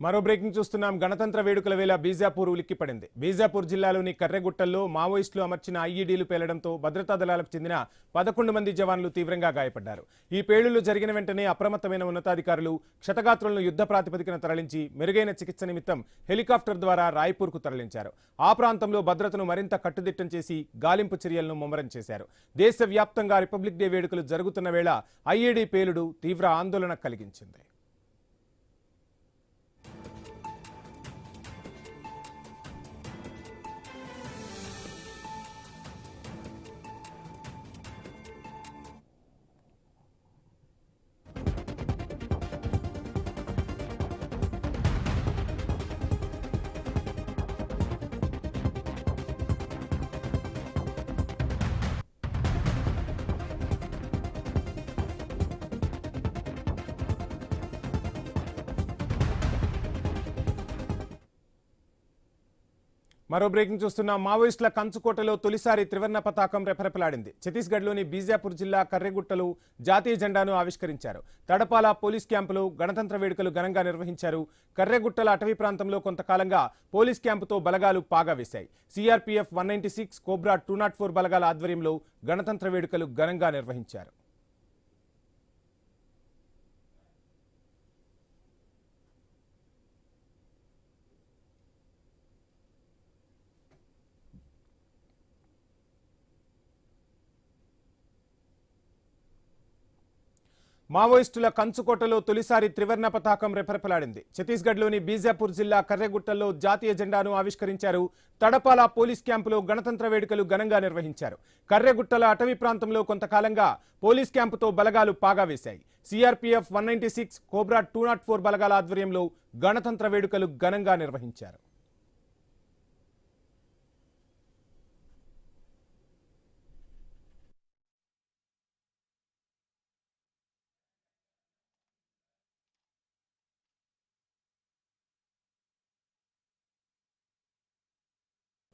మరో బ్రేకింగ్ చూస్తున్నాం. గణతంత్ర వేడుకల వేళ బీజాపూర్ ఉలిక్కిపడింది. బీజాపూర్ జిల్లాలోని కర్రెగుట్టల్లో మావోయిస్టులు అమర్చిన ఐఈడీలు పేలడంతో భద్రతా దళాలకు చెందిన 11 మంది జవాన్లు తీవ్రంగా గాయపడ్డారు. ఈ పేలుళ్లు జరిగిన వెంటనే అప్రమత్తమైన ఉన్నతాధికారులు క్షతగాత్రులను యుద్ధ ప్రాతిపదికన తరలించి మెరుగైన చికిత్స నిమిత్తం హెలికాప్టర్ ద్వారా రాయ్పూర్కు తరలించారు. ఆ ప్రాంతంలో భద్రతను మరింత కట్టుదిట్టం చేసి గాలింపు చర్యలను ముమ్మరం చేశారు. దేశవ్యాప్తంగా రిపబ్లిక్ డే వేడుకలు జరుగుతున్న వేళ ఐఈడీ పేలుడు తీవ్ర ఆందోళన కలిగించింది. మరో బ్రేకింగ్ చూస్తున్నాం. మావోయిస్టుల కంచుకోటలో తొలిసారి త్రివర్ణ పతాకం రెపరెపలాడింది. ఛత్తీస్గఢ్లోని బీజాపూర్ జిల్లా కర్రెగుట్టలో జాతీయ జెండాను ఆవిష్కరించారు. తడపాల పోలీస్ క్యాంపులో గణతంత్ర వేడుకలు ఘనంగా నిర్వహించారు. కర్రెగుట్టల అటవీ ప్రాంతంలో కొంతకాలంగా పోలీస్ క్యాంపుతో బలగాలు పాగా వేశాయి. సిఆర్పీఎఫ్ 196, కోబ్రా 204 బలగాల ఆధ్వర్యంలో గణతంత్ర వేడుకలు ఘనంగా నిర్వహించారు. మావోయిస్టుల కంచుకోటలో తొలిసారి త్రివర్ణ పతాకం రెపరెపలాడింది. ఛత్తీస్గఢ్లోని బీజాపూర్ జిల్లా కర్రెగుట్టల్లో జాతీయ జెండాను ఆవిష్కరించారు. తడపాల పోలీస్ క్యాంపులో గణతంత్ర వేడుకలు ఘనంగా నిర్వహించారు. కర్రెగుట్టల అటవీ ప్రాంతంలో కొంతకాలంగా పోలీస్ క్యాంపుతో బలగాలు పాగా వేశాయి. సిఆర్పీఎఫ్ 196, కోబ్రా 204 బలగాల ఆధ్వర్యంలో గణతంత్ర వేడుకలు ఘనంగా నిర్వహించారు.